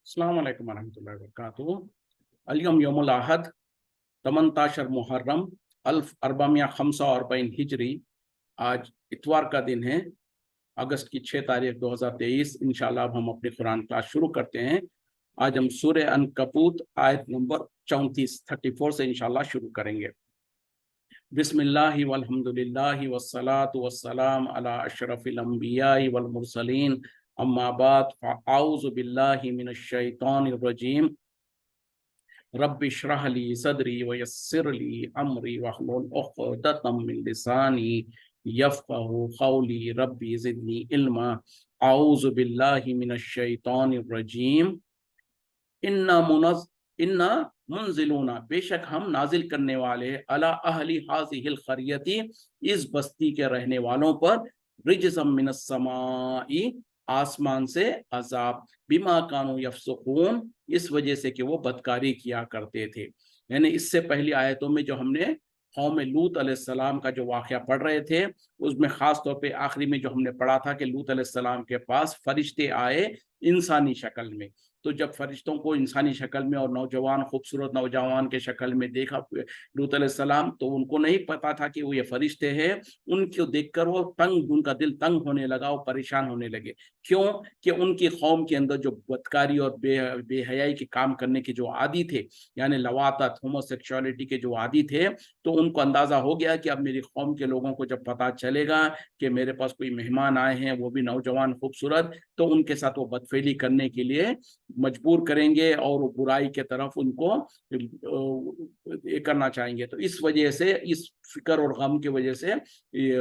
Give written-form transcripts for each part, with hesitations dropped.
अस्सलाम वालेकुम वरहमतुल्लाहि वबरकातुहू। अल-यौम यौमुल अहद 18 मुहर्रम 1445 हिजरी। आज इतवार का दिन है, अगस्त की 6 तारीख 2023। इंशाल्लाह अब हम अपनी कुरान क्लास शुरू करते हैं। आज हम सूरह अनकबूत आयत नंबर 34 से इंशाल्लाह शुरू करेंगे। बिस्मिल्लाहि वल्हम्दुलिल्लाहि वस्सलातु वस्सलाम अला अशरफिल अंबियाइ वल मुरसलीन, अम्मा बाद फ़अऊज़ु बिल्लाहि मिनश शैतानिर रजीम। रब्बि इश्रह ली सदरी व यस्सिर ली अमरी वहलुल उक़दतम मिन लिसानी यफ़क़हू क़ौली रब्बि ज़िदनी इल्मा। अऊज़ु बिल्लाहि मिनश शैतानिर रजीम। इन्ना मुनज़िलूना, बेशक हम नाजिल करने वाले, अला अहली हाज़िहिल क़रयती, इस बस्ती के रहने वालों पर, रिजज़म मिनस समाई, आसमान से अजाब, बिमा कानू यफ़सुक़ून, इस वजह से कि वो बदकारी किया करते थे। यानी इससे पहली आयतों में जो हमने कौम लूत अलैहिस्सलाम का जो वाक़या पढ़ रहे थे, उसमें ख़ास तौर पे आखिरी में जो हमने पढ़ा था कि लूत अलैहिस्सलाम के पास फरिश्ते आए इंसानी शक्ल में। तो जब फरिश्तों को इंसानी शक्ल में और नौजवान, खूबसूरत नौजवान के शक्ल में देखा लूत अलैहिस्सलाम, तो उनको नहीं पता था कि वो ये फरिश्ते हैं। उनको देखकर वो उनका दिल तंग होने लगा, वो परेशान होने लगे। क्यों? कि उनकी कौम के अंदर जो बदकारी और बेहयाई के काम करने के जो आदी थे, यानी लवातत, होमोसेक्सुअलिटी के जो आदी थे, तो उनको अंदाजा हो गया कि अब मेरी कौम के लोगों को जब पता चलेगा कि मेरे पास कोई मेहमान आए हैं, वो भी नौजवान खूबसूरत, तो उनके साथ वो बदफेली करने के लिए मजबूर करेंगे और वो बुराई के तरफ उनको ये करना चाहेंगे। तो इस वजह से, इस फिक्र और गम की वजह से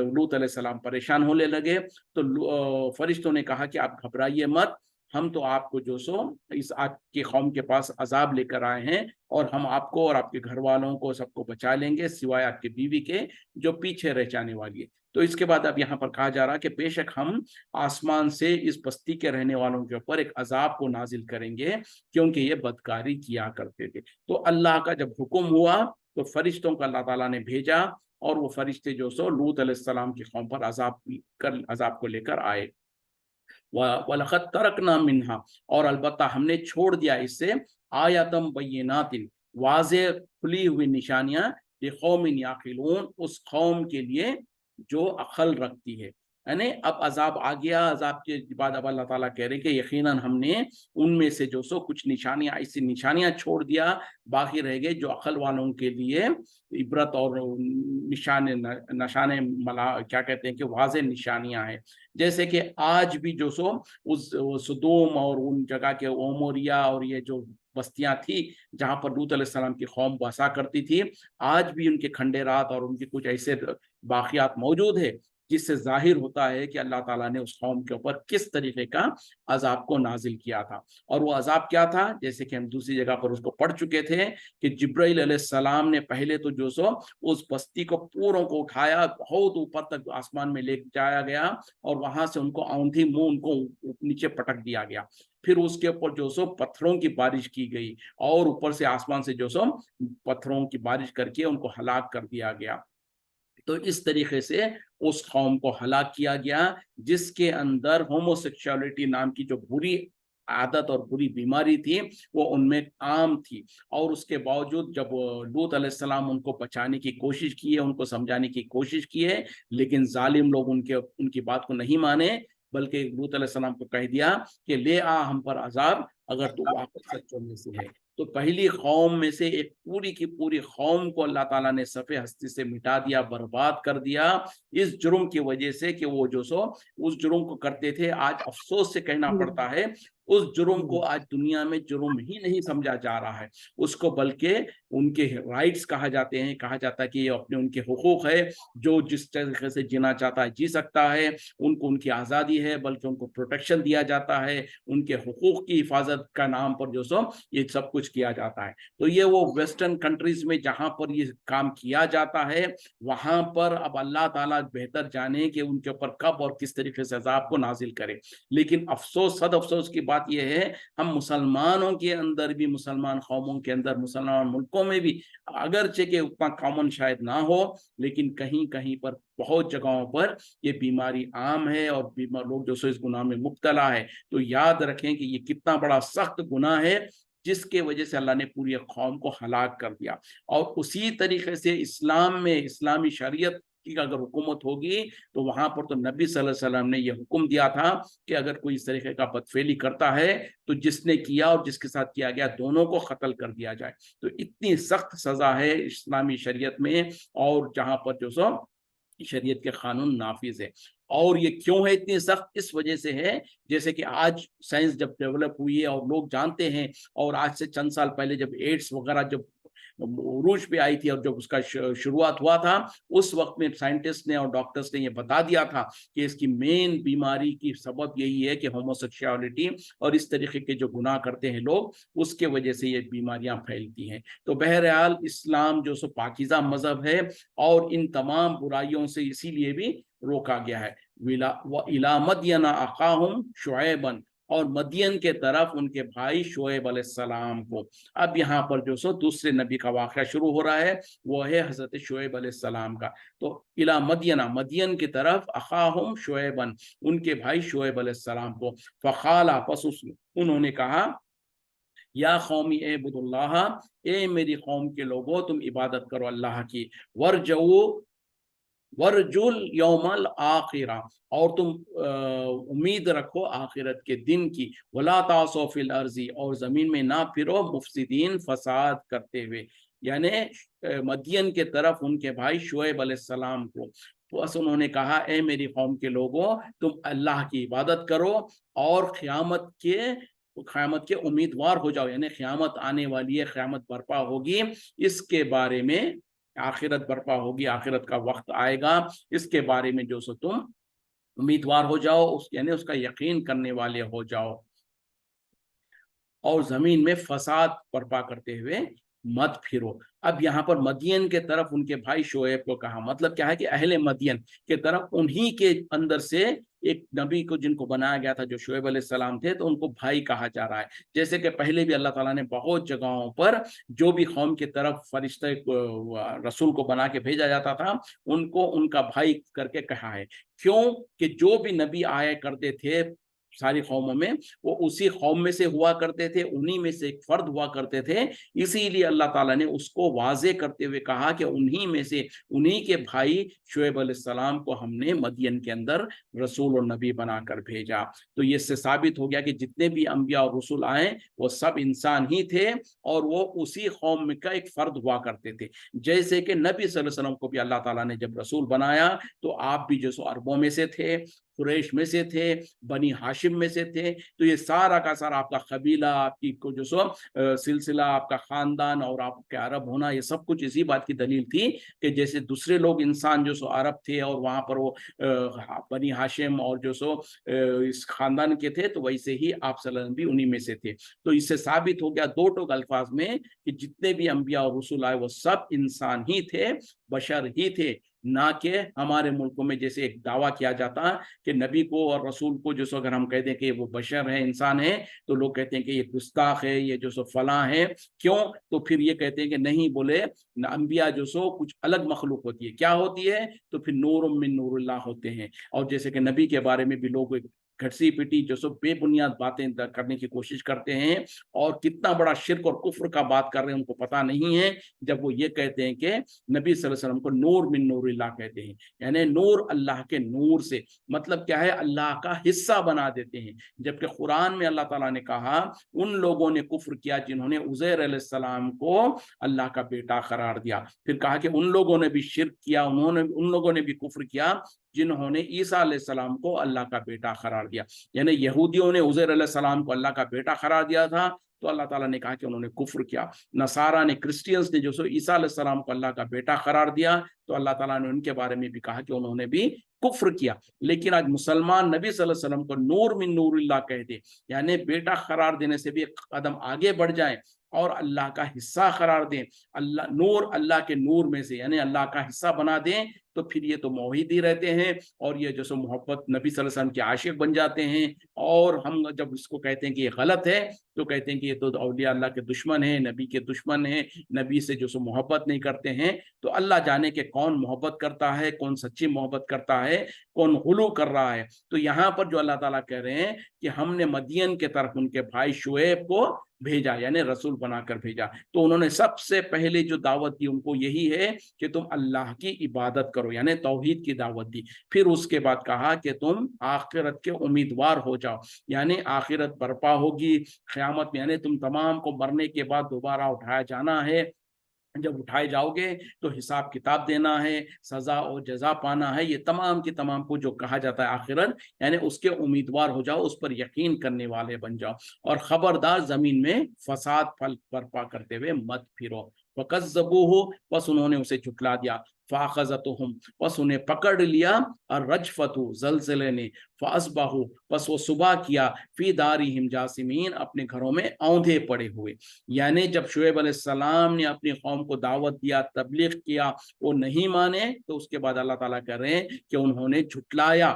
लूत अलैहिस्सलाम परेशान होने लगे। तो फरिश्तों ने कहा कि आप घबराइए मत, हम तो आपको जो सो इस आपकी कौम के पास अजाब लेकर आए हैं, और हम आपको और आपके घर वालों को सबको बचा लेंगे, सिवाय आपकी बीवी के जो पीछे रह जाने वाली है। तो इसके बाद अब यहाँ पर कहा जा रहा है कि बेशक हम आसमान से इस बस्ती के रहने वालों के ऊपर एक अजाब को नाजिल करेंगे, क्योंकि ये बदकारी किया करते थे। तो अल्लाह का जब हुक्म हुआ, तो फरिश्तों का अल्लाह ताला ने भेजा, और वो फरिश्ते जो सो लूत अलैहिस्सलाम की कौम पर अजाब को लेकर आए। वलक़द तरकना मिन्हा, और अलबत्ता हमने छोड़ दिया इससे, आयतम बय्यिनातिन, वाज़ेह खुली हुई निशानियां, लिक़ौमिन याक़िलून, उस कौम के लिए जो अक्ल रखती है। यानी अब अजाब आ गया, अजाब के बाद अब अल्लाह ताला कह रहे हैं कि यकीनन हमने उनमें से जो सो कुछ निशानियां, ऐसी निशानियां छोड़ दिया, बाकी रह गए जो अक्ल वालों के लिए इबरत और निशाने मला क्या कहते हैं कि वाज़ेह निशानियां हैं। जैसे कि आज भी जो सो उस सदोम और उन जगह के ओमोरिया और ये जो बस्तियां थी जहां पर लूत अलैहिस्सलाम की कौम बसा करती थी, आज भी उनके खंडेरात और उनके कुछ ऐसे बाकियात मौजूद है, जिससे जाहिर होता है कि अल्लाह ताला ने उस कौम के ऊपर किस तरीके का अजाब को नाजिल किया था। और वो अजाब क्या था, जैसे कि हम दूसरी जगह पर उसको पढ़ चुके थे कि जिब्राइल अलैहिस्सलाम ने पहले तो जो सो उस बस्ती को पूरों को उठाया, बहुत ऊपर तक आसमान में ले जाया गया, और वहां से उनको औंधी मुंह उनको नीचे पटक दिया गया। फिर उसके ऊपर जो सो पत्थरों की बारिश की गई, और ऊपर से आसमान से जो सो पत्थरों की बारिश करके उनको हलाक कर दिया गया। तो इस तरीके से उस कौम को हलाक किया गया, जिसके अंदर होमोसेक्सुअलिटी नाम की जो बुरी आदत और बुरी बीमारी थी, वो उनमें आम थी। और उसके बावजूद जब लूत अलैहिस्सलाम उनको बचाने की कोशिश की है, उनको समझाने की कोशिश की है, लेकिन जालिम लोग उनकी बात को नहीं माने, बल्कि लूत अलैहिस्सलाम को कह दिया कि ले आ हम पर अजाब, अगर तू वापस सच्चों में से है। तो पहली कौम में से एक पूरी की पूरी कौम को अल्लाह ताला ने सफ़े हस्ती से मिटा दिया, बर्बाद कर दिया, इस जुर्म की वजह से कि वो जो सो उस जुर्म को करते थे। आज अफसोस से कहना पड़ता है, उस जुर्म को आज दुनिया में जुर्म ही नहीं समझा जा रहा है, उसको बल्कि उनके राइट्स कहा जाते हैं। कहा जाता है कि ये अपने उनके हुकूक है, जो जिस तरीके से जीना चाहता है जी सकता है, उनको उनकी आज़ादी है, बल्कि उनको प्रोटेक्शन दिया जाता है, उनके हुकूक की हिफाजत का नाम पर जो सो ये सब कुछ किया जाता है। तो ये वो वेस्टर्न कंट्रीज में जहां पर ये काम किया जाता है, वहां पर अब अल्लाह ताला बेहतर जाने कि उनके ऊपर कब और किस तरीके से अजाब को नाजिल करे। लेकिन अफसोस, सद अफसोस की بات یہ ہے ہم مسلمانوں کے اندر بھی، مسلمان قوموں کے اندر، مسلمان ملکوں میں بھی اگرچہ کہ اتنا کامن شاید نہ ہو، لیکن کہیں کہیں پر بہت جگہوں پر یہ بیماری عام ہے اور لوگ جو سو اس گناہ میں مبتلا ہے۔ تو یاد رکھیں کہ یہ کتنا بڑا سخت گناہ ہے جس کے وجہ سے اللہ نے پوری قوم کو ہلاک کر دیا۔ اور اسی طریقے سے اسلام میں، اسلامی شریعت کی اگر حکومت ہوگی تو وہاں پر تو نبی صلی اللہ علیہ وسلم نے یہ حکم دیا تھا کہ اگر کوئی اس طریقے کا بدفعلی کرتا ہے تو جس نے کیا اور جس کے ساتھ کیا گیا دونوں کو قتل کر دیا جائے۔ تو اتنی سخت سزا ہے اسلامی شریعت میں، اور جہاں پر جو سو شریعت کے قانون نافذ ہے۔ اور یہ کیوں ہے اتنی سخت؟ اس وجہ سے ہے جیسے کہ آج سائنس جب ڈیولپ ہوئی ہے اور لوگ جانتے ہیں، اور آج سے چند سال پہلے جب ایڈس وغیرہ جب عروج پہ آئی تھی اور جب اس کا شروعات ہوا تھا، اس وقت میں سائنٹسٹ نے اور ڈاکٹرز نے یہ بتا دیا تھا کہ اس کی مین بیماری کی سبب یہی ہے کہ ہوموسیکشوالٹی اور اس طریقے کے جو گناہ کرتے ہیں لوگ، اس کے وجہ سے یہ بیماریاں پھیلتی ہیں۔ تو بہرحال اسلام جو سو پاکیزہ مذہب ہے اور ان تمام برائیوں سے اسی لیے بھی روکا گیا ہے۔ وَإِلَىٰ مَدْيَنَ أَخَاهُمْ شُعَيْبًا، اور مدین کے طرف ان کے بھائی شعیب علیہ السلام کو۔ اب یہاں پر جو سو دوسرے نبی کا واقعہ شروع ہو رہا ہے، وہ ہے حضرت شعیب علیہ السلام کا۔ تو الی مدینہ، مدین کی طرف، اخاہم شعیبا، ان کے بھائی شعیب علیہ السلام کو۔ فقال، پس انہوں نے کہا، یا قومی اعبدوا اللہ، اے میری قوم کے لوگوں تم عبادت کرو اللہ کی، ورجل یوم الآخرہ، اور تم امید رکھو آخرت کے دن کی، ولا تعصوا فی الارض، اور زمین میں نہ پھرو مفسدین، فساد کرتے ہوئے۔ یعنی مدین کے طرف ان کے بھائی شعیب علیہ السلام کو، بس انہوں نے کہا اے میری قوم کے لوگوں تم اللہ کی عبادت کرو اور قیامت کے امیدوار ہو جاؤ، یعنی قیامت آنے والی ہے، قیامت برپا ہوگی، اس کے بارے میں، آخرت برپا ہوگی، آخرت کا وقت آئے گا، اس کے بارے میں جو سو تم امیدوار ہو جاؤ، یعنی اس کا یقین کرنے والے ہو جاؤ، اور زمین میں فساد برپا کرتے ہوئے مت پھرو۔ اب یہاں پر مدین کے طرف ان کے بھائی شعیب کو کہا، مطلب کیا ہے کہ اہل مدین کے طرف انہی کے اندر سے ایک نبی کو جن کو بنایا گیا تھا جو شعیب علیہ السلام تھے، تو ان کو بھائی کہا جا رہا ہے۔ جیسے کہ پہلے بھی اللہ تعالیٰ نے بہت جگہوں پر جو بھی قوم کی طرف فرشتہ رسول کو بنا کے بھیجا جاتا تھا ان کو ان کا بھائی کر کے کہا ہے۔ کیوں کہ جو بھی نبی آیا کرتے تھے ساری قوموں میں، وہ اسی قوم میں سے ہوا کرتے تھے، انہی میں سے ایک فرد ہوا کرتے تھے، اسی لیے اللہ تعالیٰ نے اس کو واضح کرتے ہوئے کہا کہ انہی میں سے، انہی کے بھائی شعیب علیہ السلام کو ہم نے مدین کے اندر رسول اور نبی بنا کر بھیجا۔ تو یہ سے ثابت ہو گیا کہ جتنے بھی انبیاء اور رسول آئے وہ سب انسان ہی تھے اور وہ اسی قوم کا ایک فرد ہوا کرتے تھے۔ جیسے کہ نبی صلی اللہ علیہ وسلم کو بھی اللہ تعالیٰ نے جب رسول بنایا تو آپ بھی جو سو عربوں میں سے تھے، قریش میں سے تھے، بنی ہاشم میں سے تھے، تو یہ سارا کا سارا آپ کا قبیلہ، آپ کی جو سو سلسلہ، آپ کا خاندان اور آپ کے عرب ہونا، یہ سب کچھ اسی بات کی دلیل تھی کہ جیسے دوسرے لوگ انسان جو سو عرب تھے اور وہاں پر وہ بنی ہاشم اور جو سو اس خاندان کے تھے، تو ویسے ہی آپ صلی اللہ علیہ وسلم بھی انہی میں سے تھے۔ تو اس سے ثابت ہو گیا دو ٹوک الفاظ میں کہ جتنے بھی انبیاء اور رسول آئے وہ سب انسان ہی تھے، بشر ہی تھے، نہ کہ ہمارے ملکوں میں جیسے ایک دعویٰ کیا جاتا کہ نبی کو اور رسول کو جو سو اگر ہم کہہ دیں کہ وہ بشر ہے، انسان ہے، تو لوگ کہتے ہیں کہ یہ گستاخ ہے، یہ جو سو فلاں ہے۔ کیوں؟ تو پھر یہ کہتے ہیں کہ نہیں، بولے انبیاء جو سو کچھ الگ مخلوق ہوتی ہے۔ کیا ہوتی ہے؟ تو پھر نور من نور اللہ ہوتے ہیں۔ اور جیسے کہ نبی کے بارے میں بھی لوگ گھٹسی پٹی جو سو بے بنیاد باتیں کرنے کی کوشش کرتے ہیں، اور کتنا بڑا شرک اور کفر کا بات کر رہے ہیں ان کو پتہ نہیں ہے جب وہ یہ کہتے ہیں کہ نبی صلی اللہ علیہ وسلم کو نور من نور اللہ کہتے ہیں، یعنی نور اللہ کے نور سے، مطلب کیا ہے؟ اللہ کا حصہ بنا دیتے ہیں۔ جبکہ قرآن میں اللہ تعالیٰ نے کہا ان لوگوں نے کفر کیا جنہوں نے عزیر علیہ السلام کو اللہ کا بیٹا قرار دیا، پھر کہا کہ ان لوگوں نے بھی شرک کیا، ان لوگوں نے بھی کفر کیا جنہوں نے عیسیٰ علیہ السلام کو اللہ کا بیٹا قرار دیا۔ یعنی یہودیوں نے عزیر علیہ السلام کو اللہ کا بیٹا قرار دیا تھا تو اللہ تعالیٰ نے کہا کہ انہوں نے کفر کیا۔ نصارہ نے، کرسچینز نے جو سو عیسیٰ علیہ السلام کو اللہ کا بیٹا قرار دیا تو اللہ تعالیٰ نے ان کے بارے میں بھی کہا کہ انہوں نے بھی کفر کیا۔ لیکن آج مسلمان نبی صلی اللہ علیہ وسلم کو نور من نور اللہ کہہ دے، یعنی بیٹا قرار دینے سے بھی ایک قدم آگے بڑھ جائیں اور اللہ کا حصہ قرار دیں، اللہ نور اللہ کے نور میں سے یعنی اللہ کا حصہ بنا دیں، تو پھر یہ تو موحد ہی رہتے ہیں اور یہ جو سو محبت نبی صلی اللہ علیہ وسلم کے عاشق بن جاتے ہیں۔ اور ہم جب اس کو کہتے ہیں کہ یہ غلط ہے تو کہتے ہیں کہ یہ تو اولیاء اللہ کے دشمن ہیں، نبی کے دشمن ہیں، نبی سے جو سو محبت نہیں کرتے ہیں۔ تو اللہ جانے کہ کون محبت کرتا ہے، کون سچی محبت کرتا ہے، کون غلو کر رہا ہے۔ تو یہاں پر جو اللہ تعالیٰ کہہ رہے ہیں کہ ہم نے مدین کے طرف ان کے بھائی شعیب کو بھیجا، یعنی رسول بنا کر بھیجا، تو انہوں نے سب سے پہلے جو دعوت دی ان کو یہی ہے کہ تم اللہ کی عبادت کرو، یعنی توحید کی دعوت دی۔ پھر اس کے بعد کہا کہ تم آخرت کے امیدوار ہو جاؤ، یعنی آخرت برپا ہوگی قیامت میں، یعنی تم تمام کو مرنے کے بعد دوبارہ اٹھایا جانا ہے، جب اٹھائے جاؤ گے تو حساب کتاب دینا ہے، سزا اور جزا پانا ہے، یہ تمام کی تمام کو جو کہا جاتا ہے آخرت، یعنی اس کے امیدوار ہو جاؤ، اس پر یقین کرنے والے بن جاؤ، اور خبردار زمین میں فساد برپا کرتے ہوئے مت پھرو۔ فَكَذَّبُوهُ، پس انہوں نے اسے جھٹلا دیا، فَأَخَذَتْهُمْ، پس انہیں پکڑ لیا، الرجفۃ، زلزلے نے، فَأَصْبَحُوا، پس وہ صبح کیا، فِي دَارِهِمْ جَاثِمِينَ، اپنے گھروں میں اوندھے پڑے ہوئے۔ یعنی جب شعیب علیہ السلام نے اپنی قوم کو دعوت دیا، تبلیغ کیا، وہ نہیں مانے، تو اس کے بعد اللہ تعالیٰ کہہ رہے ہیں کہ انہوں نے جھٹلایا،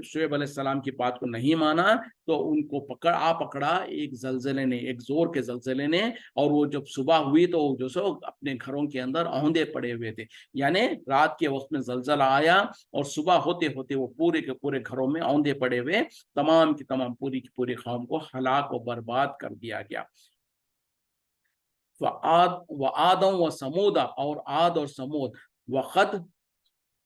شعیب علیہ السلام کی بات کو نہیں مانا، تو ان کو پکڑا ایک زلزلے نے، ایک زور کے زلزلے نے، اور وہ جب صبح ہوئی تو جو سو اپنے گھروں کے اندر اوندے پڑے ہوئے تھے، یعنی رات کے وقت میں زلزلہ آیا اور صبح ہوتے ہوتے وہ پورے کے پورے گھروں میں اوندے پڑے ہوئے، تمام کی تمام پوری کی پوری قوم کو ہلاک و برباد کر دیا گیا۔ وَعَادًا وَثَمُودَ، اور عاد اور سمود، وَقَدْ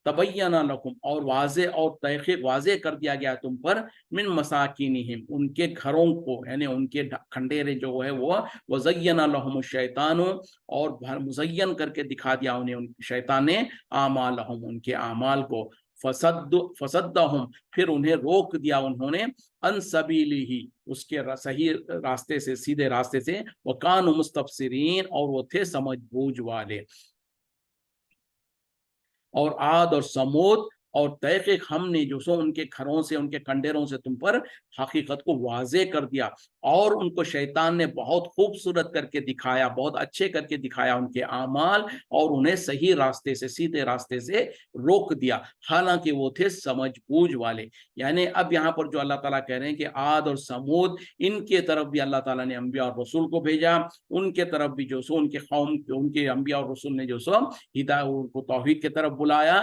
تبینہ لکم، اور واضح اور تحقیق واضح کر دیا گیا تم پر، من مساکینہم، ان کے گھروں کو، یعنی ان کے کھنڈیرے جو ہے وہ، وزین لہم الشیطان، اور مزین کر کے دکھا دیا انہیں ان شیطان نے، اعمالہم، ان کے اعمال کو، فصدہم، پھر انہیں روک دیا انہوں نے، ان سبیلہ، اس کے صحیح راستے سے، سیدھے راستے سے، وکانوا مستبصرین، اور وہ تھے سمجھ بوجھ والے۔ اور عاد اور سمود، اور تحقیق ہم نے جو سو ان کے گھروں سے، ان کے کنڈیروں سے تم پر حقیقت کو واضح کر دیا، اور ان کو شیطان نے بہت خوبصورت کر کے دکھایا، بہت اچھے کر کے دکھایا ان کے اعمال، اور انہیں صحیح راستے سے، سیدھے راستے سے روک دیا، حالانکہ وہ تھے سمجھ بوجھ والے۔ یعنی اب یہاں پر جو اللہ تعالیٰ کہہ رہے ہیں کہ عاد اور سمود، ان کے طرف بھی اللہ تعالیٰ نے انبیاء اور رسول کو بھیجا، ان کے طرف بھی جو سو ان کے قوم، ان کے انبیاء اور رسول نے جو سو ہدایت کو توحید کی طرف بلایا،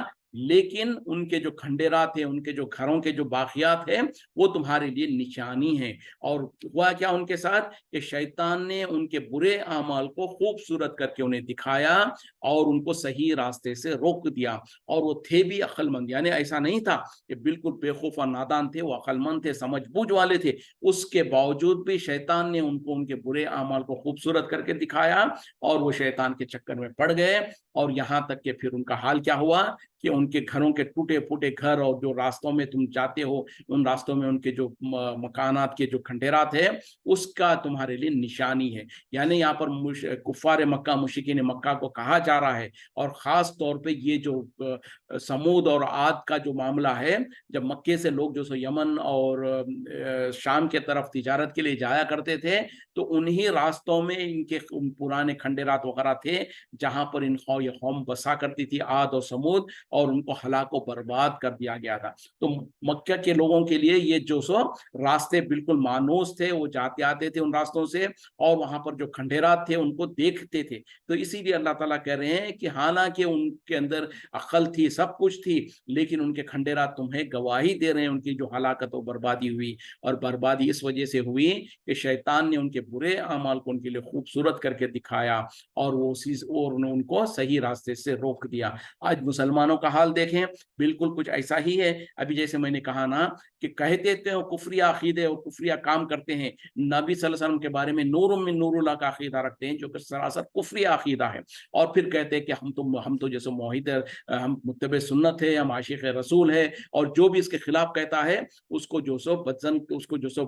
لیکن ان کے جو کھنڈیرات ہیں، ان کے جو گھروں کے جو باقیات ہیں، وہ تمہارے لیے نشانی ہیں۔ اور ہوا کیا ان کے ساتھ کہ شیطان نے ان کے برے اعمال کو خوبصورت کر کے انہیں دکھایا، اور ان کو صحیح راستے سے روک دیا، اور وہ تھے بھی عقل مند، یعنی ایسا نہیں تھا کہ بالکل بے خوف اور نادان تھے، وہ عقل مند تھے، سمجھ بوجھ والے تھے، اس کے باوجود بھی شیطان نے ان کو ان کے برے اعمال کو خوبصورت کر کے دکھایا، اور وہ شیطان کے چکر میں پڑ گئے، اور یہاں تک کہ پھر ان کا حال کیا ہوا کہ ان کے گھروں کے ٹوٹے پھوٹے گھر، اور جو راستوں میں تم جاتے ہو ان راستوں میں ان کے جو مکانات کے جو کھنڈیرات ہیں، اس کا تمہارے لیے نشانی ہے۔ یعنی یہاں پر کفار مکہ، مشرکین مکہ کو کہا جا رہا ہے، اور خاص طور پہ یہ جو سمود اور عاد کا جو معاملہ ہے، جب مکے سے لوگ جو سو یمن اور شام کے طرف تجارت کے لیے جایا کرتے تھے، تو انہی راستوں میں ان کے پرانے کھنڈیرات وغیرہ تھے جہاں پر یہ قوم بسا کرتی تھی، عاد اور سمود، اور ان کو ہلاک و برباد کر دیا گیا تھا۔ تو مکہ کے لوگوں کے لیے یہ جو سو راستے بالکل مانوس تھے، وہ جاتے آتے تھے ان راستوں سے، اور وہاں پر جو کھنڈیرات تھے ان کو دیکھتے تھے۔ تو اسی لیے اللہ تعالیٰ کہہ رہے ہیں کہ حالانکہ ان کے اندر عقل تھی، سب کچھ تھی، لیکن ان کے کھنڈیرات تمہیں گواہی دے رہے ہیں ان کی جو ہلاکت و بربادی ہوئی، اور بربادی اس وجہ سے ہوئی کہ شیطان نے ان کے برے اعمال کو ان کے لیے خوبصورت کر کے دکھایا، اور وہ اور ان کو صحیح راستے سے روک دیا۔ آج مسلمانوں کا حال دیکھیں، بالکل کچھ ایسا ہی ہے۔ ابھی جیسے میں نے کہا نا کہ کہتے تھے وہ کفریہ عقیدے اور کفریہ کام کرتے ہیں، نبی صلی اللہ علیہ وسلم کے بارے میں نور من نور اللہ کا عقیدہ رکھتے ہیں، جو کہ سراسر کفریہ عقیدہ ہے، اور پھر کہتے ہیں کہ ہم تو جیسے موحد، ہم متبع سنت ہے، ہم عاشق رسول ہے، اور جو بھی اس کے خلاف کہتا ہے اس کو جو سو بدزن، اس کو جو سو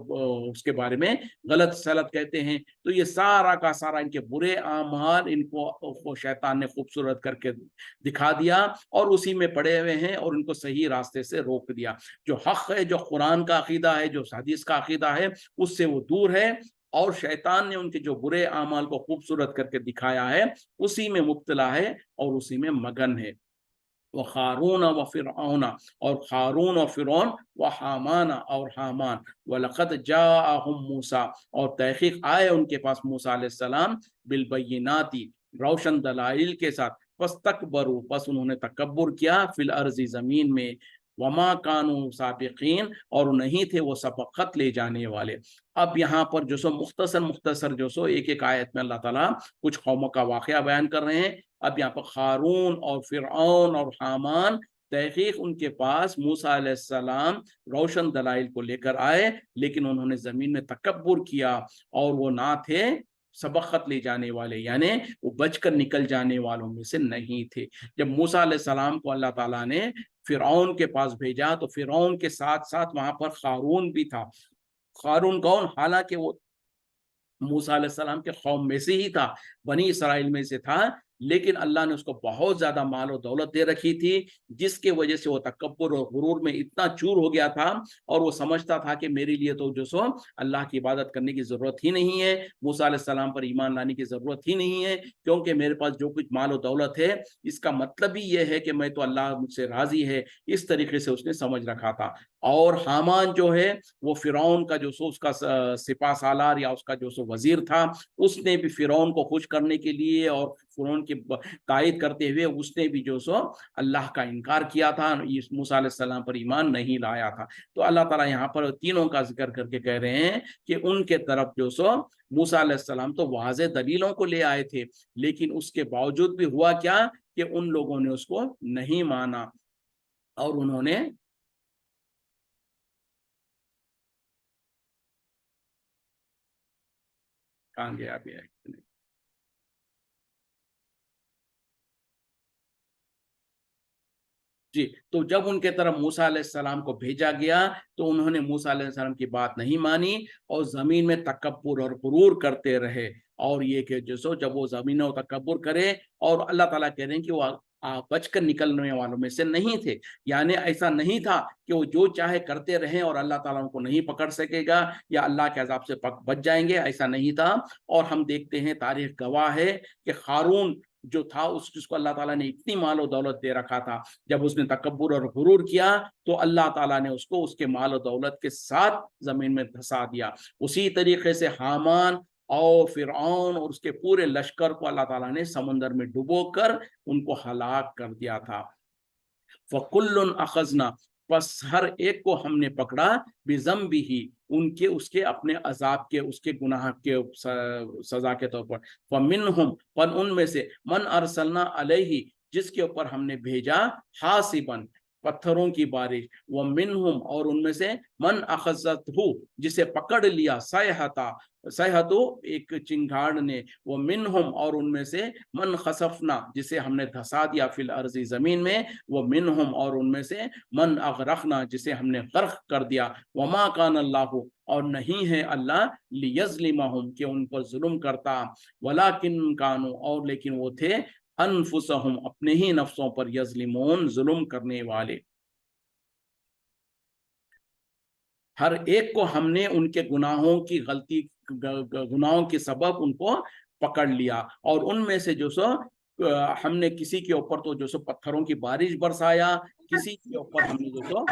اس کے بارے میں غلط سلط کہتے ہیں۔ تو یہ سارا کا سارا ان کے برے اعمال ان کو شیطان نے خوبصورت کر کے دکھا دیا، اور اسی میں پڑے ہوئے ہیں، اور ان کو صحیح راستے سے روک دیا۔ جو حق ہے، جو قرآن کا عقیدہ ہے، جو حدیث کا عقیدہ ہے، اس سے وہ دور ہے، اور شیطان نے ان کے جو برے اعمال کو خوبصورت کر کے دکھایا ہے اسی میں مبتلا ہے اور اسی میں مگن ہے. وخارون و فرعون، اور خارون و فرعون، و حامان اور حامان، وَلَقَدْ جَاءَهُمْ موسیٰ، اور تحقیق آئے ان کے پاس موسیٰ علیہ السلام، بالبینات، روشن دلائل کے ساتھ، فاستکبروا، پس انہوں نے تکبر کیا، فی الارض، زمین میں، وما کانوا سابقین، اور نہیں تھے وہ سبقت لے جانے والے. اب یہاں پر جو سو مختصر جو سو ایک ایک آیت میں اللہ تعالیٰ کچھ قوموں کا واقعہ بیان کر رہے ہیں. اب یہاں پر خارون اور فرعون اور حامان، تحقیق ان کے پاس موسیٰ علیہ السلام روشن دلائل کو لے کر آئے، لیکن انہوں نے زمین میں تکبر کیا اور وہ نہ تھے سبقت لے جانے والے، یعنی وہ بچ کر نکل جانے والوں میں سے نہیں تھے. جب موسیٰ علیہ السلام کو اللہ تعالیٰ نے فرعون کے پاس بھیجا تو فرعون کے ساتھ ساتھ وہاں پر خارون بھی تھا. خارون کون؟ حالانکہ وہ موسیٰ علیہ السلام کے قوم میں سے ہی تھا، بنی اسرائیل میں سے تھا، لیکن اللہ نے اس کو بہت زیادہ مال و دولت دے رکھی تھی، جس کے وجہ سے وہ تکبر اور غرور میں اتنا چور ہو گیا تھا، اور وہ سمجھتا تھا کہ میرے لیے تو جو سو اللہ کی عبادت کرنے کی ضرورت ہی نہیں ہے، موسیٰ علیہ السلام پر ایمان لانے کی ضرورت ہی نہیں ہے، کیونکہ میرے پاس جو کچھ مال و دولت ہے اس کا مطلب ہی یہ ہے کہ میں تو اللہ مجھ سے راضی ہے. اس طریقے سے اس نے سمجھ رکھا تھا. اور حامان جو ہے وہ فرعون کا جو سو اس کا سپاہ سالار یا اس کا جو سو وزیر تھا، اس نے بھی فرعون کو خوش کرنے کے لیے اور فرعون کی تائید کرتے ہوئے اس نے بھی جو سو اللہ کا انکار کیا تھا، موسیٰ علیہ السلام پر ایمان نہیں لایا تھا. تو اللہ تعالیٰ یہاں پر تینوں کا ذکر کر کے کہہ رہے ہیں کہ ان کے طرف جو سو موسیٰ علیہ السلام تو واضح دلیلوں کو لے آئے تھے، لیکن اس کے باوجود بھی ہوا کیا کہ ان لوگوں نے اس کو نہیں مانا اور انہوں نے کہاں گیا بھی ہے. جی، تو جب ان کے طرف موسیٰ علیہ السلام کو بھیجا گیا تو انہوں نے موسیٰ علیہ السلام کی بات نہیں مانی اور زمین میں تکبر اور غرور کرتے رہے. اور یہ کہ جو سو جب وہ زمین میں تکبر کرے، اور اللہ تعالیٰ کہہ رہے ہیں کہ وہ بچ کر نکلنے والوں میں سے نہیں تھے، یعنی ایسا نہیں تھا کہ وہ جو چاہے کرتے رہیں اور اللہ تعالیٰ ان کو نہیں پکڑ سکے گا یا اللہ کے عذاب سے بچ جائیں گے، ایسا نہیں تھا. اور ہم دیکھتے ہیں تاریخ گواہ ہے کہ قارون جو تھا جس کو اللہ تعالیٰ نے اتنی مال و دولت دے رکھا تھا، جب اس نے تکبر اور غرور کیا تو اللہ تعالیٰ نے اس کو اس کے مال و دولت کے ساتھ زمین میں دھسا دیا. اسی طریقے سے حامان اور فرعون اور اس کے پورے لشکر کو اللہ تعالیٰ نے سمندر میں ڈبو کر ان کو ہلاک کر دیا تھا. فَكُلٌّ أَخَذْنَا، پس ہر ایک کو ہم نے پکڑا، بِذَنبِهِ، ان کے اس کے اپنے عذاب کے، اس کے گناہ کے سزا کے طور پر. فَمِنْهُمْ، پر ان میں سے، مَنْ أَرْسَلْنَا عَلَيْهِ، جس کے اوپر ہم نے بھیجا حاسباً، پتھروں کی بارش. وَمِنْهُمْ، اور ان میں سے، مَنْ أَخَذَتْهُ، جسے پکڑ لیا صیحۃ، ایک چنگاڑ نے. وَمِنْهُمْ، اور ان میں سے، مَنْ خَسَفْنَا، جسے ہم نے دھسا دیا فی الارض، زمین میں. وَمِنْهُمْ، اور ان میں سے، مَنْ أَغْرَقْنَا، جسے ہم نے غرق کر دیا. وَمَا كَانَ اللَّهُ، اور نہیں ہے اللہ، لِيَظْلِمَهُمْ، کہ ان پر ظلم کرتا. وَلَكِنْ كَانُوا، اور لیکن وہ تھے، انفسہم، اپنے ہی نفسوں پر، یظلمون، ظلم کرنے والے. ہر ایک کو ہم نے ان کے گناہوں کی گناہوں کے سبب ان کو پکڑ لیا. اور ان میں سے جو سو ہم نے کسی کے اوپر تو جو سو پتھروں کی بارش برسایا، کسی کے اوپر ہم نے جو سو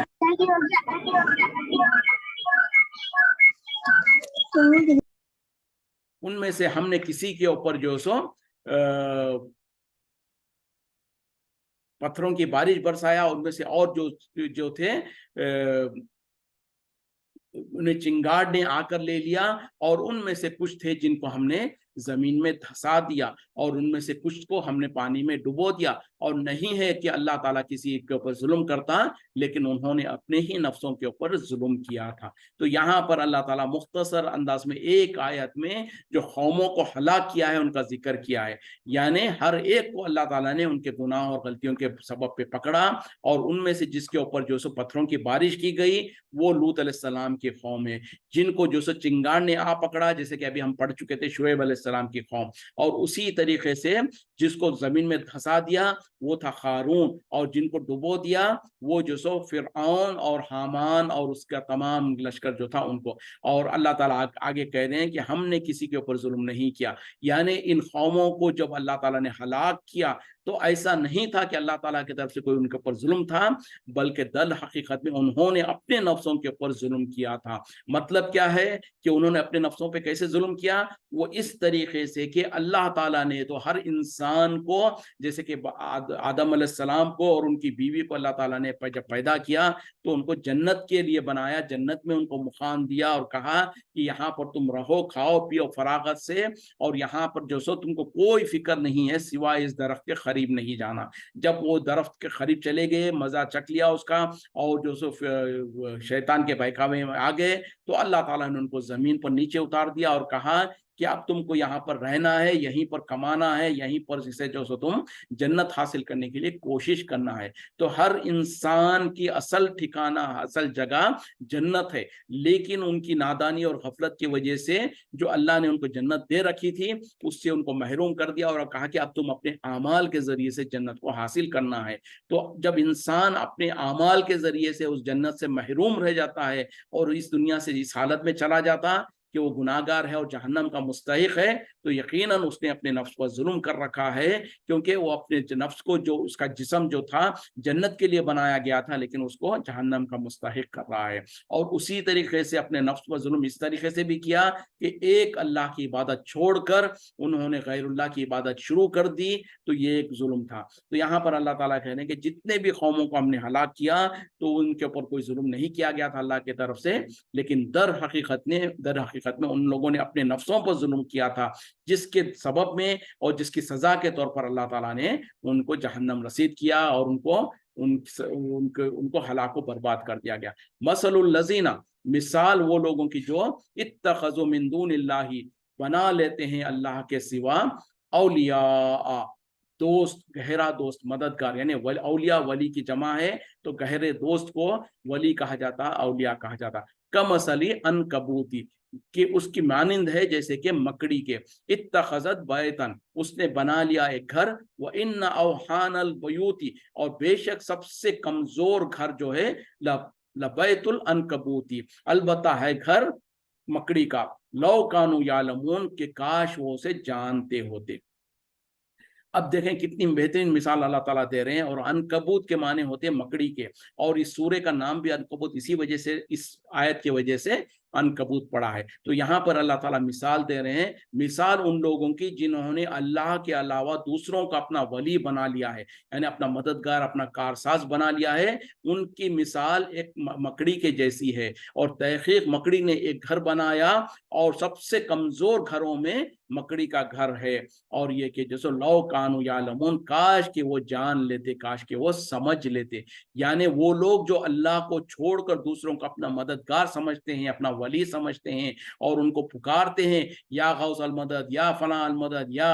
ان میں سے ہم نے کسی کے اوپر جو سو پتھروں کی بارش برسایا. ان میں سے اور جو تھے انہیں چنگاڑ نے آ کر لے لیا. اور ان میں سے کچھ تھے جن کو ہم نے زمین میں دھسا دیا، اور ان میں سے کچھ کو ہم نے پانی میں ڈبو دیا. اور نہیں ہے کہ اللہ تعالیٰ کسی کے اوپر ظلم کرتا، لیکن انہوں نے اپنے ہی نفسوں کے اوپر ظلم کیا تھا. تو یہاں پر اللہ تعالیٰ مختصر انداز میں ایک آیت میں جو قوموں کو ہلاک کیا ہے ان کا ذکر کیا ہے. یعنی ہر ایک کو اللہ تعالیٰ نے ان کے گناہ اور غلطیوں کے سبب پہ پکڑا. اور ان میں سے جس کے اوپر جو سو پتھروں کی بارش کی گئی وہ لوط علیہ السلام کی قوم ہے. جن کو جو سو چنگاڑ نے آ پکڑا، جیسے کہ ابھی ہم پڑھ چکے تھے شعیب علیہ अलैहिस्सलाम की कौम। और उसी तरीके से जिसको जमीन में धंसा दिया वो था हारून, और जिनको डुबो दिया वो जो सो फिरऔन और हामान और उसका तमाम लश्कर जो था उनको। और अल्लाह ताला आगे कह रहे हैं कि हमने किसी के ऊपर जुल्म नहीं किया, यानी इन कौमों को जब अल्लाह ताला ने हलाक किया तो ऐसा नहीं था कि अल्लाह ताला की तरफ से कोई उनके ऊपर जुल्म था, बल्कि दल हकीकत में उन्होंने अपने नफ्सों के ऊपर जुल्म किया था। मतलब क्या है कि उन्होंने अपने नफ्सों पे कैसे जुल्म किया, वो इस तरीके से कि अल्लाह ताला ने तो हर इंसान को, जैसे कि आदम अलैहिस्सलाम को और उनकी बीवी को अल्लाह ताला ने जब पैदा किया तो उनको जन्नत के लिए बनाया, जन्नत में उनको मुकाम दिया और कहा कि यहाँ पर तुम रहो, खाओ पियो फरागत से, और यहाँ पर जो सो तुमको कोई फिक्र नहीं है सिवाय इस दरख्त के करीब नहीं जाना। जब वो दरख्त के करीब चले गए, मजा चख लिया उसका, और जो सो शैतान के बहकावे में आ गए, तो अल्लाह ताला ने उनको जमीन पर नीचे उतार दिया और कहा कि अब तुमको यहाँ पर रहना है, यहीं पर कमाना है, यहीं पर जिसे जो सो तुम जन्नत हासिल करने के लिए कोशिश करना है। तो हर इंसान की असल ठिकाना, असल जगह जन्नत है, लेकिन उनकी नादानी और गफलत की वजह से जो अल्लाह ने उनको जन्नत दे रखी थी उससे उनको महरूम कर दिया और कहा कि अब तुम अपने आमाल के जरिए से जन्नत को हासिल करना है। तो जब इंसान अपने आमाल के जरिए से उस जन्नत से महरूम रह जाता है और इस दुनिया से इस हालत में चला जाता कि वो गुनाहगार है और जहन्नम का मुस्तहिक है, तो यकीनन उसने अपने नफ्स पर जुल्म कर रखा है, क्योंकि वो अपने नफ्स को, जो उसका जिस्म जो था जन्नत के लिए बनाया गया था, लेकिन उसको जहन्नम का मुस्तहिक कर रहा है। और उसी तरीके से अपने नफ्स पर जुल्म इस तरीके से भी किया कि एक अल्लाह की इबादत छोड़कर उन्होंने गैरुल्लाह की इबादत शुरू कर दी, तो ये एक जुल्म था। तो यहाँ पर अल्लाह ताला कह रहे हैं कि जितने भी कौमों को हमने हलाक किया तो उनके ऊपर कोई जुल्म नहीं किया गया था अल्लाह की तरफ से, लेकिन दर हकीकत में उन लोगों ने अपने नफ्सों पर जुल्म किया था, जिसके सबब में और जिसकी सजा के तौर पर अल्लाह ताला ने उनको जहन्नम रसीद किया और उनको हलाको बर्बाद कर दिया गया। मसलुल लजीना, मिसाल वो लोगों की जो इत्तखज़ु मिन दूनिल्लाहि, बना लेते हैं अल्लाह के सिवा औलिया, दोस्त, गहरा दोस्त, मददगार, यानी औलिया वली की जमा है, तो गहरे दोस्त को वली कहा जाता, औलिया कहा जाता। कमसली अनकबूती, कि उसकी मानिंद है जैसे कि मकड़ी के, इत्तखज़त बैतन, उसने बना लिया एक घर, व इन्न औहानल बयूती, और बेशक सबसे कमजोर घर जो है लबैतुल अनकबूती, अलबत्ता है घर मकड़ी का, लौ कानू यालमून, के काश वो उसे जानते होते। अब देखें कितनी बेहतरीन मिसाल अल्लाह ताला दे रहे हैं। और अनकबूत के माने होते हैं मकड़ी के, और इस सूरे का नाम भी अनकबूत इसी वजह से, इस आयत की वजह से अनकबूत पड़ा है। तो यहाँ पर अल्लाह ताला मिसाल दे रहे हैं, मिसाल उन लोगों की जिन्होंने अल्लाह के अलावा दूसरों का अपना वली बना लिया है, यानी अपना मददगार, अपना कारसाज बना लिया है, उनकी मिसाल एक मकड़ी के जैसी है। और तहकीक मकड़ी ने एक घर बनाया, और सबसे कमजोर घरों में मकड़ी का घर है। और ये कि जैसे लौ कानू यालमून, काश कि वो जान लेते, काश कि वो समझ लेते, यानी वो लोग जो अल्लाह को छोड़कर दूसरों को अपना मददगार समझते हैं, अपना वली समझते हैं, और उनको पुकारते हैं या गौस अल मदद, या फला अल मदद, या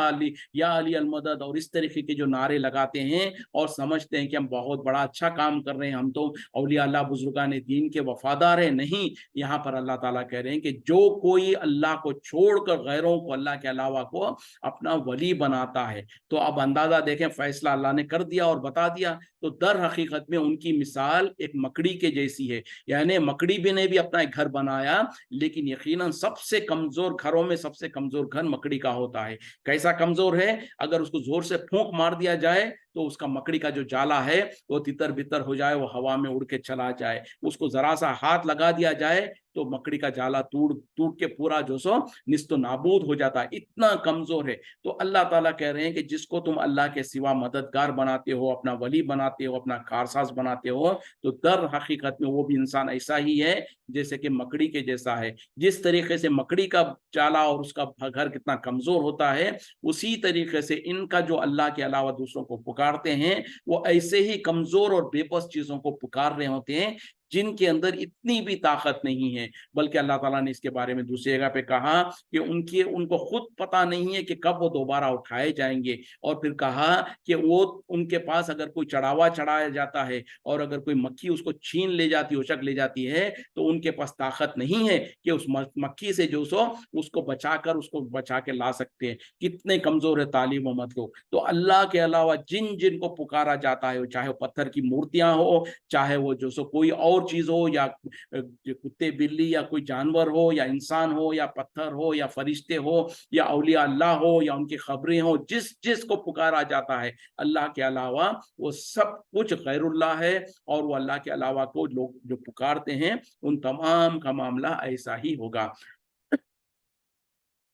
अली अल मदद, और इस तरीके के जो नारे लगाते हैं और समझते हैं कि हम बहुत बड़ा अच्छा काम कर रहे हैं, हम तो औलिया अल्लाह बुजुर्गान दीन के वफादार हैं। नहीं, यहाँ पर अल्लाह ताला कह रहे हैं कि जो कोई अल्लाह को छोड़कर गैरों को, अल्लाह के अलावा को अपना वली बनाता है, तो अब अंदाजा देखें, फैसला अल्लाह ने कर दिया और बता दिया, तो दर हकीकत में उनकी मिसाल एक मकड़ी के जैसी है। यानी मकड़ी भी ने भी अपना एक घर बनाया, लेकिन यकीनन सबसे कमजोर घरों में सबसे कमजोर घर मकड़ी का होता है। कैसा कमजोर है, अगर उसको जोर से फूंक मार दिया जाए तो उसका मकड़ी का जो जाला है वो तितर बितर हो जाए, वो हवा में उड़ के चला जाए। उसको जरा सा हाथ लगा दिया जाए तो मकड़ी का जाला टूट के पूरा जो सो निस्तो नाबूद हो जाता है, इतना कमजोर है। तो अल्लाह ताला कह रहे हैं कि जिसको तुम अल्लाह के सिवा मददगार बनाते हो, अपना वली बनाते हो, अपना कारसाज बनाते हो, तो दर हकीकत में वो भी इंसान ऐसा ही है जैसे कि मकड़ी के जैसा है। जिस तरीके से मकड़ी का जाला और उसका घर कितना कमजोर होता है, उसी तरीके से इनका जो अल्लाह के अलावा दूसरों को पुकारते हैं वो ऐसे ही कमजोर और बेबस चीजों को पुकार रहे होते हैं। जिनके अंदर इतनी भी ताकत नहीं है। बल्कि अल्लाह ताला ने इसके बारे में दूसरी जगह पे कहा कि उनको खुद पता नहीं है कि कब वो दोबारा उठाए जाएंगे। और फिर कहा कि वो उनके पास अगर कोई चढ़ावा चढ़ाया जाता है और अगर कोई मक्खी उसको छीन ले जाती, उचक ले जाती है, तो उनके पास ताकत नहीं है कि उस मक्खी से जो सो उसको बचा के ला सकते हैं। कितने कमजोर है तालीम व मतलब। तो अल्लाह के अलावा जिन जिन को पुकारा जाता है, चाहे वो पत्थर की मूर्तियां हो, चाहे वो जो सो कोई और चीज हो, या कुत्ते बिल्ली या कोई जानवर हो, या इंसान हो, या पत्थर हो, या फरिश्ते हो, या औलिया अल्लाह हो, या उनकी खबरें हो, जिस जिस को पुकारा जाता है अल्लाह के अलावा, वो सब कुछ गैरुल्लाह है। और वो अल्लाह के अलावा को लोग जो पुकारते हैं उन तमाम का मामला ऐसा ही होगा।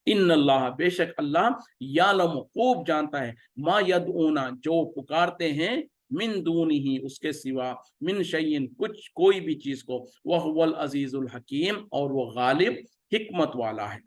इन्नल्लाह, बेशक अल्लाह, यालम, खूब जानता है, मा यदऊना, जो पुकारते हैं, मिन दूनिही, उसके सिवा, मिन शैइन, कुछ कोई भी चीज को, वह हुवल अजीजुल हकीम, और वो गालिब हिकमत वाला है।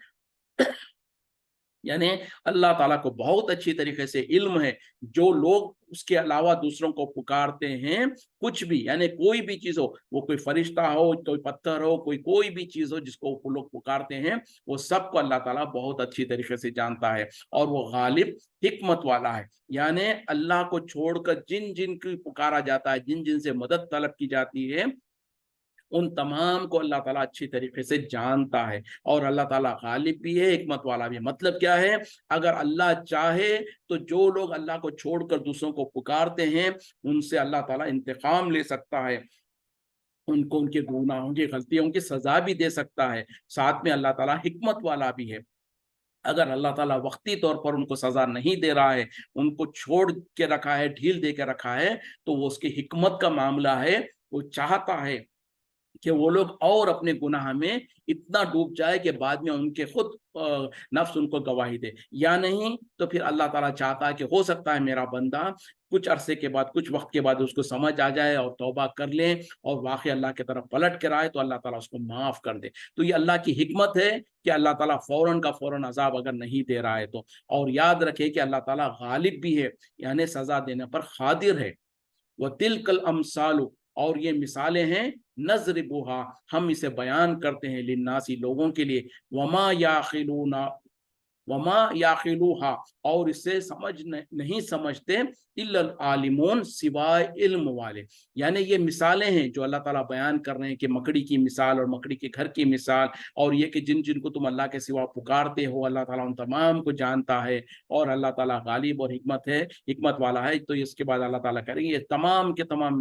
यानी अल्लाह ताला को बहुत अच्छी तरीके से इल्म है, जो लोग उसके अलावा दूसरों को पुकारते हैं, कुछ भी, यानी कोई भी चीज हो, वो कोई फरिश्ता हो, कोई पत्थर हो, कोई भी चीज हो जिसको वो लोग पुकारते हैं, वो सबको अल्लाह ताला बहुत अच्छी तरीके से जानता है। और वो गालिब हिकमत वाला है। यानी अल्लाह को छोड़कर जिन जिन की पुकारा जाता है, जिन जिन से मदद तलब की जाती है, उन तमाम को अल्लाह ताला अच्छी तरीके से जानता है। और अल्लाह ताला गालिब भी है, हिकमत वाला भी है। मतलब क्या है, अगर अल्लाह चाहे तो जो लोग अल्लाह को छोड़कर दूसरों को पुकारते हैं, उनसे अल्लाह ताला इंतकाम ले सकता है, उनको उनके गुनाहों की, गलतियों की सजा भी दे सकता है। साथ में अल्लाह ताला हिकमत वाला भी है। अगर अल्लाह ताला वक्ती तौर पर उनको सजा नहीं दे रहा है, उनको छोड़ के रखा है, ढील दे के रखा है, तो वो उसकी हिकमत का मामला है। वो चाहता है कि वो लोग और अपने गुनाह में इतना डूब जाए कि बाद में उनके खुद नफ्स उनको गवाही दे। या नहीं तो फिर अल्लाह ताला चाहता है कि हो सकता है मेरा बंदा कुछ अरसे के बाद, कुछ वक्त के बाद उसको समझ आ जाए और तौबा कर ले और वाकई अल्लाह की तरफ पलट कर आए, तो अल्लाह ताला उसको माफ कर दे। तो ये अल्लाह की हिकमत है कि अल्लाह ताला फौरन का फौरन अजाब अगर नहीं दे रहा है तो। और याद रखे कि अल्लाह ताला गालिब भी है, यानी सजा देने पर कादिर है। वह तिलकल अमसालु, और ये मिसालें हैं, नज़रिबुहा, हम इसे बयान करते हैं, लिन्नासी, लोगों के लिए, वमा याखिलूना, वमा याखिलूहा, और इसे नहीं समझते, इल्लल आलिमून, सिवाय इल्म वाले। यानी ये मिसालें हैं जो अल्लाह ताला बयान कर रहे हैं कि मकड़ी की मिसाल और मकड़ी के घर की मिसाल, और ये कि जिन जिनको तुम अल्लाह के सिवा पुकारते हो, अल्लाह ताला उन तमाम को जानता है, और अल्लाह ताला गालिब और हिकमत वाला है। तो इसके बाद अल्लाह ताला करेंगे, ये तमाम के तमाम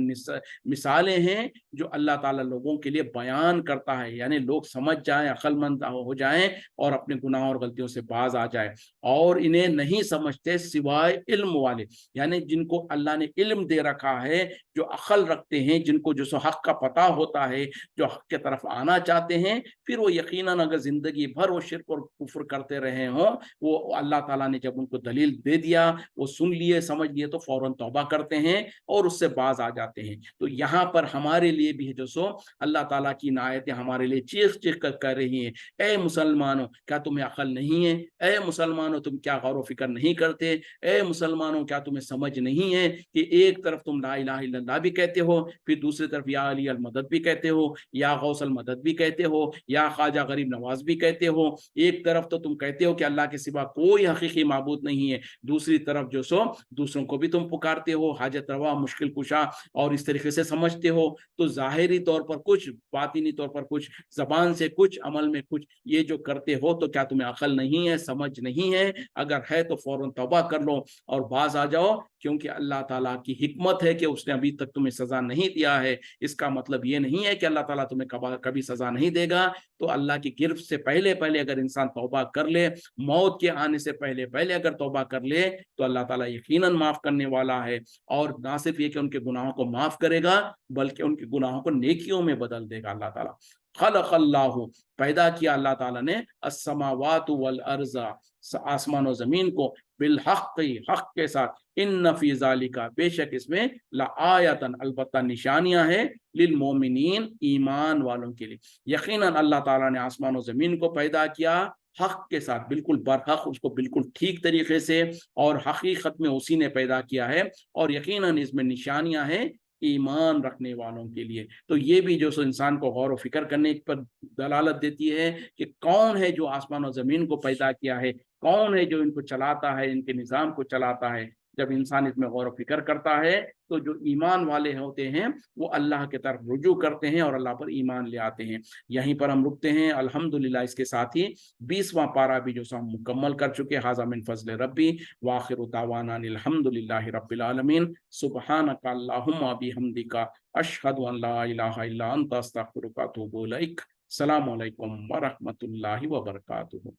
मिसालें हैं जो अल्लाह ताला लोगों के लिए बयान करता है, यानी लोग समझ जाएं, अक्लमंद हो जाएं और अपने गुनाह और गलतियों से बाज आ जाए। और इन्हें नहीं समझते सिवाय इल्म वाले, यानी जिनको अल्लाह ने इल्म दे रखा है, जो अक्ल रखते हैं, जिनको जो सो हक का पता होता है, जो हक के तरफ आना चाहते हैं, फिर वो यकीनन अगर जिंदगी भर वो शिर्क और कुफ्र करते रहे हों, वो अल्लाह ताला ने जब उनको दलील दे दिया, वो सुन लिए, समझ लिए, तो फौरन तौबा करते हैं और उससे बाज आ जाते हैं। तो यहाँ पर हमारे लिए भी है जो सो अल्लाह ताला की आयतें हमारे लिए चीख चीख कर कह रही हैं, ए मुसलमानों, क्या तुम्हें अकल नहीं है? ए मुसलमानों, तुम क्या गौर फिक्र नहीं करते? ए मुसलमानों, क्या तुम्हें समझ नहीं है कि एक तरफ तुम ला इलाहा इल्लल्लाह भी कहते हो, फिर दूसरी तरफ या अली अल मदद भी कहते हो, या गौस अल मदद भी कहते हो, या ख्वाजा गरीब नवाज भी कहते हो। एक तरफ तो तुम कहते हो कि अल्लाह के सिवा कोई हकीकी माबूद नहीं है, दूसरी तरफ जो सो दूसरों को भी तुम पुकारते हो, हाजत रवा, मुश्किल कुशा, और इस तरीके से समझते हो। तो जाहिरी तौर पर कुछ, बातिनी तौर पर कुछ, जबान से कुछ, अमल में कुछ, ये जो करते हो, तो क्या तुम्हें अकल नहीं है, समझ नहीं है? अगर है तो फौरन तौबा कर लो और बाज आ जाओ, क्योंकि अल्लाह ताला की हिकमत है कि उसने अभी तक तुम्हें सजा नहीं दिया है। इसका मतलब ये नहीं है कि अल्लाह ताला तुम्हें कभी सजा नहीं देगा। तो अल्लाह की गिरफ्त से पहले पहले अगर इंसान तौबा कर ले, मौत के आने से पहले पहले अगर तौबा कर ले, तो अल्लाह ताला यकीनन माफ करने वाला है। और ना सिर्फ ये कि उनके गुनाहों को माफ करेगा, बल्कि उनके गुनाहों को नेकियों में बदल देगा अल्लाह ताला। खलक़ल्लाहु, पैदा किया अल्लाह ताला ने, अस्समावातु वल अर्ज़ा, आसमान और जमीन को, बिल हक के साथ, इन फी ज़ालिका, बेशक इसमें, ला आयतन, अलबत्ता निशानियां हैं, लिल मोमिनीन, ईमान वालों के लिए। यकीनन अल्लाह ताला ने आसमान और जमीन को पैदा किया हक के साथ, बिल्कुल बरहक, उसको बिल्कुल ठीक तरीके से, और हकीकत में उसी ने पैदा किया है। और यकीनन इसमें निशानियां हैं ईमान रखने वालों के लिए। तो ये भी जो सो इंसान को गौर व फिक्र करने पर दलालत देती है कि कौन है जो आसमान और ज़मीन को पैदा किया है, कौन है जो इनको चलाता है, इनके निज़ाम को चलाता है। जब इंसान इसमें गौर व फिक्र करता है तो जो ईमान वाले होते हैं वो अल्लाह की तरफ रुजू करते हैं और अल्लाह पर ईमान ले आते हैं। यहीं पर हम रुकते हैं अल्हम्दुलिल्लाह। इसके साथ ही 20वां पारा भी जो सो हम मुकम्मल कर चुके। हाज़ा मिन फज़्ल रब्बी व आखिरु दावाना अनिल हम्दुलिल्लाहि रब्बिल आलमीन। सुब्हानका अल्लाहुम्मा बिहम्दिका अशहदु अन ला इलाहा इल्ला अंता अस्तगफिरुका व अतूबु इलैक। अस्सलामु अलैकुम व रहमतुल्लाहि व बरकातुहू।